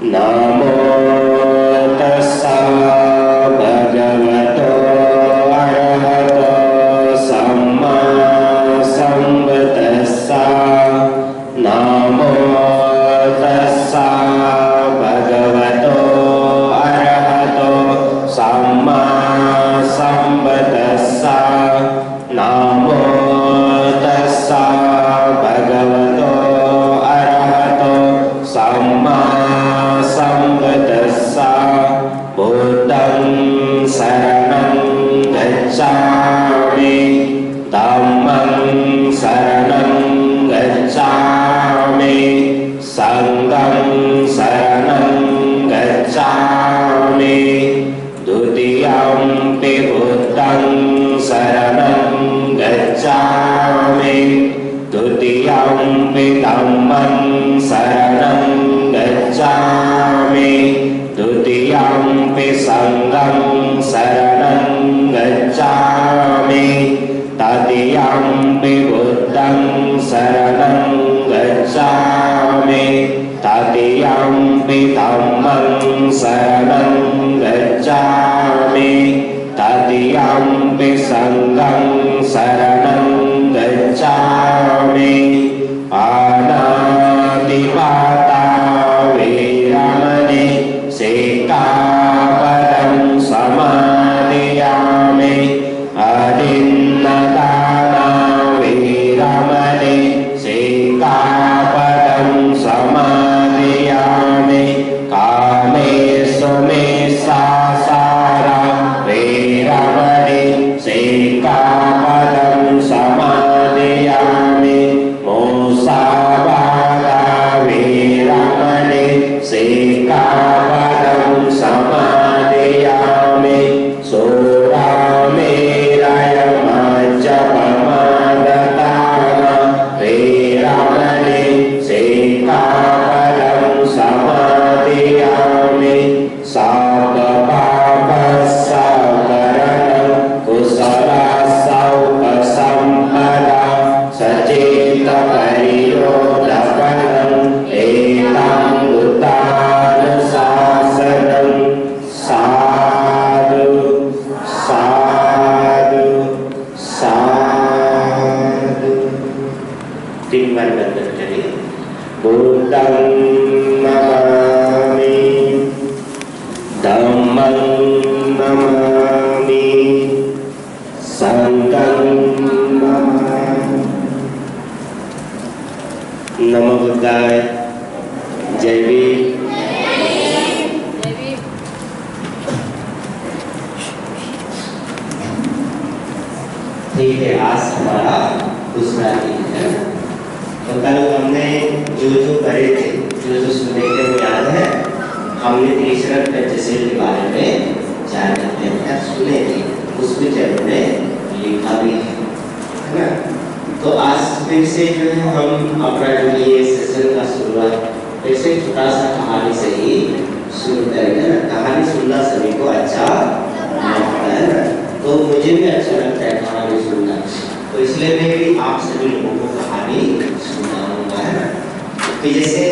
नमो तस्सा भगवतो अरहतो सम्मा संबुद्धिस्सा। नमो तस्सा भगवतो अरहतो सम्मा संबुद्धिस्सा। नमो तस्सा भगवतो अरहतो सम्मा संबुद्धिस्सा। बुद्धं शरणं गच्छामि, धम्मं शरणं गच्छामि, संघं शरणं गच्छामि। द्वितीयंपि बुद्धं शरणं गच्छामि, द्वितीयंपि धम्मं शरणं गच्छामि, द्वितीयंपि संघं शरणं गच्छामि, तृतीयंपि बुद्धं शरणं गच्छामि, तृतीयंपि धम्मं शरणं गच्छामि, तृतीयंपि संघं शरणं गच्छामि। पाणातिपाता वेरमणि सिक्खापदं समादयामि। अदिन्नदाना वेरमणि सिक्खापदं समादयामि। कामेषु मिच्छाचारा वेरमणि सिक्खापदं समादयामि। मुसावादा वेरमणि सिक्खापदं समादयामि। शूरामेरय मज्जपमाददाना वेरमणि सिक्खापदं समादयामि। सर्वपापसंहरणं कुशलसौपसम्पदा सचेतपरियोधपदं एतं बुद्धानुशासनं। साधु साधु साधु। 3 बार बंदर करिए। बुद्धं नमामि, धम्मं नमामि, संघं नमामि। नमो बुद्धाय। जय भीम। ठीक है, आज हमारा दूसरा दिन है। तो कल हमने जो करे थे, जो सुने थे वो याद है। हमने तीसरा पंचशील के बारे में जाना सुने थे, उस विषय में लिखा भी है ना। तो आज फिर से जो है हम अपना जो ये सेशन का शुरुआत ऐसे छोटा सा कहानी से ही शुरू करेंगे ना। कहानी सुनना सभी को अच्छा लगता है ना, तो मुझे भी अच्छा लगता है कहानी सुनना। तो इसलिए मैं भी आप सभी लोगों को कहानी सुनाऊंगा, है ना। तो जैसे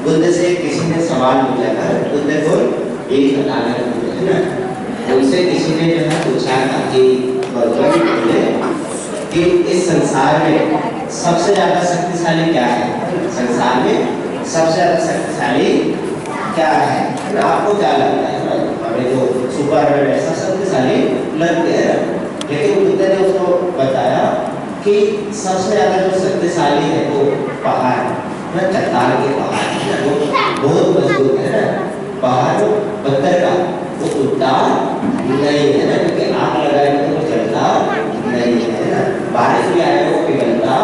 बुद्ध से किसी ने सवाल पूछा था, बुद्ध को एक बताना है ना। उनसे किसी ने जो है पूछा था कि भगवान बोले कि इस संसार में सबसे ज्यादा शक्तिशाली क्या है? संसार में सबसे ज्यादा शक्तिशाली क्या है? आपको क्या लगता है? हमें जो सुपरमैन ऐसा शक्तिशाली लगते हैं, लेकिन बुद्ध ने उसको बताया कि सबसे ज्यादा जो शक्तिशाली है वो पहाड़, चट्टान के पहाड़ है, वो बहुत मजबूत है ना। पहाड़ पत्थर का वो टूटता नहीं है ना, क्योंकि आग लगाए तो वो जलता नहीं है ना। बारिश भी आए वो पिघलता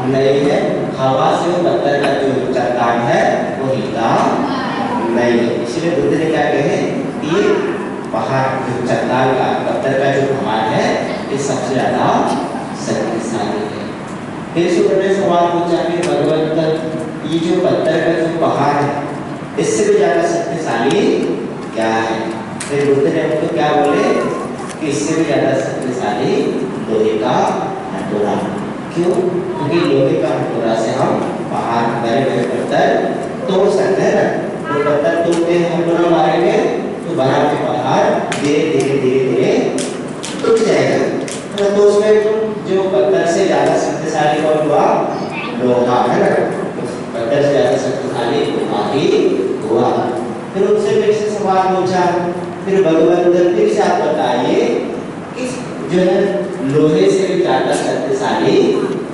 नहीं है। हवा से वो पत्थर का जो चट्टान है वो हिलता नहीं है। इसलिए बुद्ध ने क्या कहे कि पहाड़ जो चट्टान का पत्थर का जो पहाड़ है ये सबसे ज्यादा शक्तिशाली है। फिर उन्होंने सवाल पूछा कि भगवान ये जो पत्थर का जो पहाड़ है इससे भी ज्यादा शक्तिशाली क्या है? फिर बुद्ध ने उनको क्या बोले कि इससे भी ज्यादा शक्तिशाली लोहे का हथौड़ा। क्यों? क्योंकि लोहे का हथौड़ा से हम पहाड़ बड़े बड़े पत्थर तोड़ सकते हैं ना। ही हुआ। फिर उनसे फिर से सवाल पूछा, फिर भगवान फिर से आप बताइए कि जो है लोहे से भी ज्यादा शक्तिशाली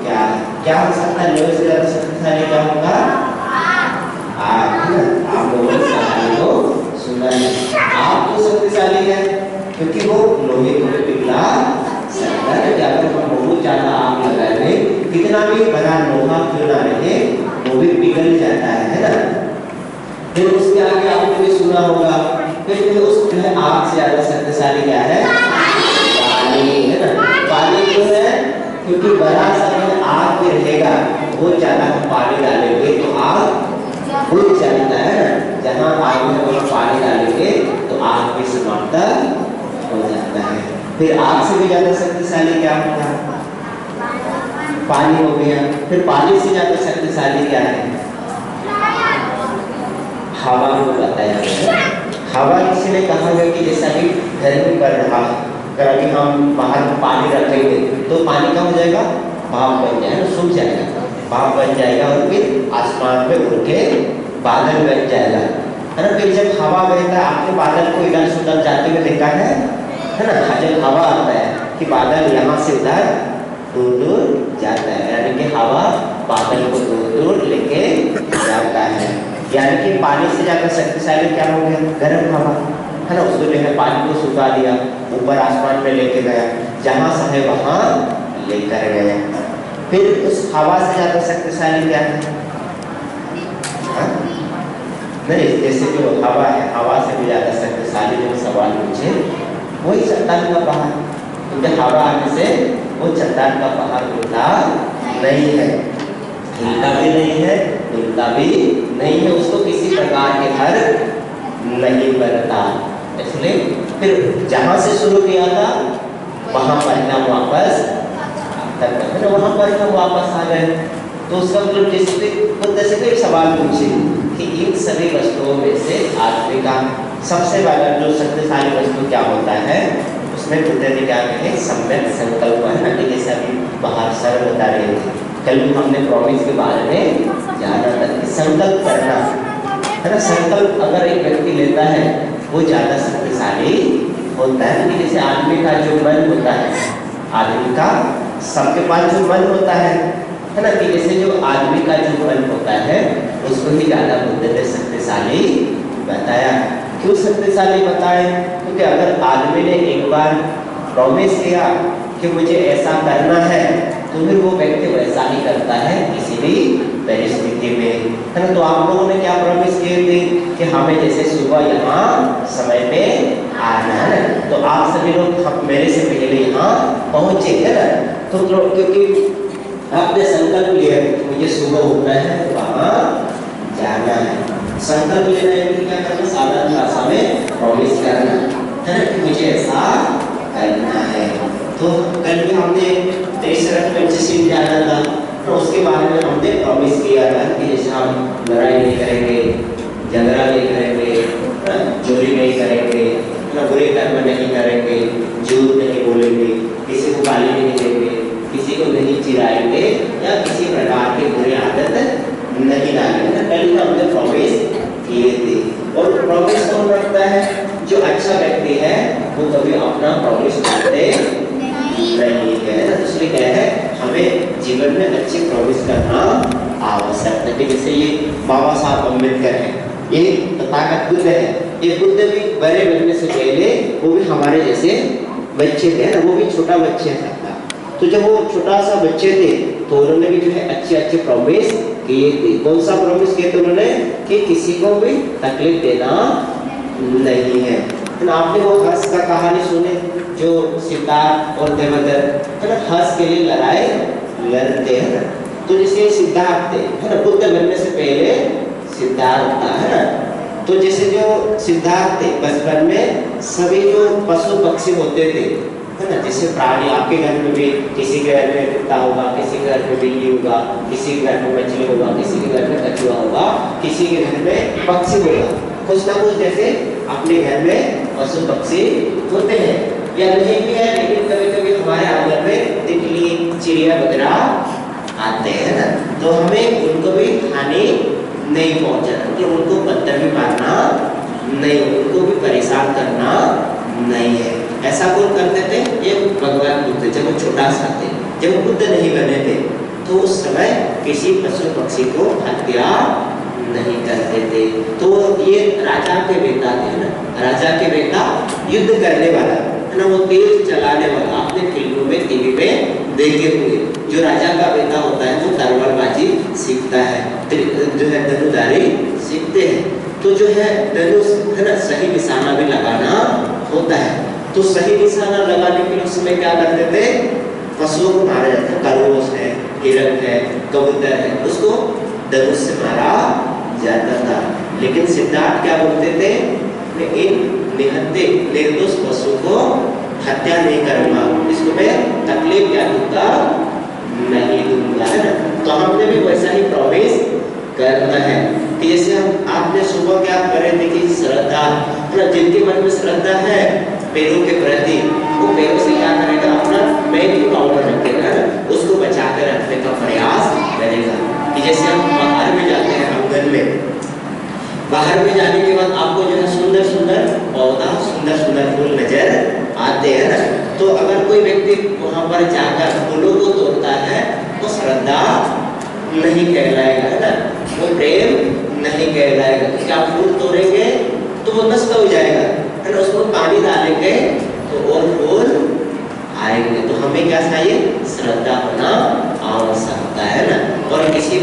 क्या है? क्या हो सकता है लोहे से ज्यादा शक्तिशाली? क्या होगा? आग। आप लोगों ने कहानी को सुना है, आग तो शक्तिशाली है क्योंकि वो लोहे को पिघला सकता है। अगर हम बहुत ज्यादा आग लगाए, कितना भी बड़ा लोहा क्यों ना रहे, वो भी पिघल जाता है ना। फिर उसके आगे आपने भी सुना होगा, फिर उस जो है आग से ज्यादा शक्तिशाली क्या है? पानी, है ना। पानी जो है क्योंकि बड़ा सा आग भी रहेगा, बहुत ज्यादा हम पानी डालेंगे तो आग बुझ जाता है ना। जहाँ आग में वहाँ पानी डालेंगे तो आग भी समाप्त हो जाता है। फिर आग से भी ज्यादा शक्तिशाली क्या होता है? पानी हो गया। फिर पानी से ज्यादा शक्तिशाली क्या है? हवा को बताया गया। हवा किसी ने कहा है कि जैसा कि गर्मी पड़ रहा है, अगर अभी हम बाहर पानी रखेंगे तो पानी क्या हो जाएगा? भाप बन जाएगा, सूख जाएगा, भाप बन जाएगा और फिर आसमान में उड़ के बादल बन जाएगा, है ना। फिर जब हवा बहता है, आपने बादल को इधर से उधर जाते हुए देखा है ना। जब हवा आता है कि बादल यहाँ से उधर दूर दूर जाता है, यानी कि हवा बादल को दूर दूर लेके जाता है। यानी कि पानी से ज्यादा शक्तिशाली क्या हो गया? गर्म हवा, है ना। उसको जो है पानी को सुखा दिया, ऊपर आसमान में लेके गया, जहाँ चाहे वहाँ लेकर गया। फिर उस हवा से ज्यादा शक्तिशाली क्या है? नहीं, जैसे जो हवा है, हवा से भी ज्यादा शक्तिशाली जो सवाल पूछे वही चट्टान का पहाड़, क्योंकि हवा आने से वो चट्टान का पहाड़ उठता नहीं है, हिलता भी नहीं है, हिलता भी नहीं है, उसको किसी प्रकार के हर नहीं बनता। इसलिए फिर जहाँ से शुरू किया था वहाँ पर हम वापस तक, वहाँ पर हम वापस आ गए। तो उसका मतलब जैसे खुद से कोई सवाल पूछे कि इन सभी वस्तुओं में से आदमी का सबसे बड़ा जो शक्तिशाली वस्तु क्या होता है, उसमें बुद्ध ने क्या कहे? सम्यक संकल्प है ना। जैसे अभी बाहर सर बता रहे थे, कल भी हमने प्रॉमिस के बारे में जाना था कि संकल्प करना, है ना। संकल्प अगर एक व्यक्ति लेता है वो ज्यादा शक्तिशाली होता है। कि जैसे आदमी का जो मन होता है, आदमी का सबके पास जो मन होता है ना, कि जैसे जो आदमी का जो मन होता है उसको ही ज्यादा बुद्ध ने शक्तिशाली बताया। क्यों शक्तिशाली बताए? क्योंकि अगर आदमी ने एक बार प्रॉमिस किया कि मुझे ऐसा करना है, तो फिर वो व्यक्ति वैसा ही करता है किसी भी परिस्थिति में, है ना। तो आप लोगों ने क्या प्रॉमिस किए थे कि हमें जैसे सुबह यहाँ समय पे आना है, तो आप सभी लोग मेरे से पहले यहाँ पहुँचे, है ना। तो क्योंकि आपने संकल्प लिया कि मुझे सुबह उठना है, वहाँ जाना है। संकल्प लेना है कि क्या करना? साधारण भाषा में प्रॉमिस करना, है ना, कि मुझे ऐसा करना है। तो कल भी हमने त्रिशरण पंचशील जाना था, तो उसके बारे में हमने प्रॉमिस किया था कि जैसे हम लड़ाई नहीं करेंगे, झगड़ा नहीं करेंगे, चोरी नहीं करेंगे, बुरे कर्म नहीं करेंगे, झूठ नहीं बोलेंगे, किसी को गाली नहीं देंगे, किसी को नहीं चिढ़ाएंगे या किसी प्रकार की बुरी आदत नहीं डालेंगे। कल हमने प्रॉमिस किए थे। और प्रॉमिस कौन रखता है? जो अच्छा व्यक्ति है वो कभी अपना प्रॉमिस करते नहीं है। इसलिए क्या है, हमें जीवन में अच्छी प्रॉमिस करना आवश्यक है। जैसे ये बाबा साहब अम्बेडकर है, ये तथागत बुद्ध है, ये बुद्ध भी बड़े बनने से पहले वो भी हमारे जैसे बच्चे थे ना, वो भी छोटा बच्चे था। तो जब वो छोटा सा बच्चे थे तो उन्होंने भी जो है अच्छे अच्छे प्रॉमिस किए थे। कौन सा प्रॉमिस किए थे उन्होंने? कि किसी को भी तकलीफ देना नहीं है। तो आपने वो हर्ष का कहानी सुने, जो सिद्धार्थ और देवदत्त, है ना, हर्ष के लिए लड़ाई लड़ते हैं ना। तो जैसे सिद्धार्थ थे, है ना, बुद्ध बनने से पहले सिद्धार्थ था, है ना। तो जैसे जो सिद्धार्थ थे, बचपन में सभी जो पशु पक्षी होते थे, है ना, जैसे प्राणी, आपके घर में भी किसी के घर में कुत्ता होगा, किसी के घर में बिल्ली होगा, किसी के घर में मछली होगा, किसी के घर में कछुआ होगा, किसी के घर में पक्षी होगा, कुछ ना कुछ जैसे अपने घर में पशु पक्षी होते हैं या नहीं भी है, लेकिन कभी कभी हमारे आंगन में तितली, चिड़िया वगैरह आते हैं ना। तो हमें उनको भी हानि नहीं पहुंचाना, मतलब उनको पत्थर भी मारना नहीं, उनको भी परेशान करना नहीं है। ऐसा कौन करते थे? ये भगवान बुद्ध जब वो छोटा सा थे, जब बुद्ध नहीं बने थे, तो उस समय किसी पशु पक्षी को हत्या नहीं करते थे। तो ये राजा के बेटा थे ना, राजा के बेटा युद्ध करने वाला है ना, वो तीर चलाने वाला, आपने फिल्मों में टीवी में देखे हुए, जो राजा का बेटा होता है वो तलवारबाजी सीखता है, जो है धनुधारी सीखते हैं। तो जो है धनुष है ना, सही निशाना भी लगाना होता है। तो सही निशाना लगाने के लिए उसमें क्या करते थे? पशुओं को मारा जाता है, खरगोश है, हिरण है, कबूतर है, उसको धनुष से मारा जाता था। लेकिन सिद्धार्थ क्या बोलते थे? मैं इन निहत्थे निर्दोष पशु को हत्या नहीं करूंगा, इसको मैं तकलीफ या दूंगा नहीं दूंगा, है ना। तो हमने भी वैसा ही प्रॉमिस करना है कि जैसे हम आपने सुबह क्या करे थे कि श्रद्धा, मतलब जिनके मन में श्रद्धा है पैरों के प्रति, वो पैरों से क्या करेगा? अपना बैंक पाउडर रखेगा, उसको बचा कर रखने का प्रयास करेगा। कि जैसे हम बाहर में जाते हैं आंगन में, बाहर में जाने के बाद आपको जो है सुंदर सुंदर पौधा, सुंदर सुंदर फूल नजर आते हैं ना, तो अगर कोई व्यक्ति वहां पर जाकर फूलों को तोड़ता है, वो श्रद्धा नहीं कहलाएगा, है ना, वो प्रेम नहीं कहलाएगा। क्योंकि आप फूल तोड़ेंगे तो वो नष्ट हो जाएगा, है ना, उसको पानी डालेंगे तो और फूल आएंगे। तो हमें क्या चाहिए? श्रद्धा होना आवश्यकता है ना। और किसी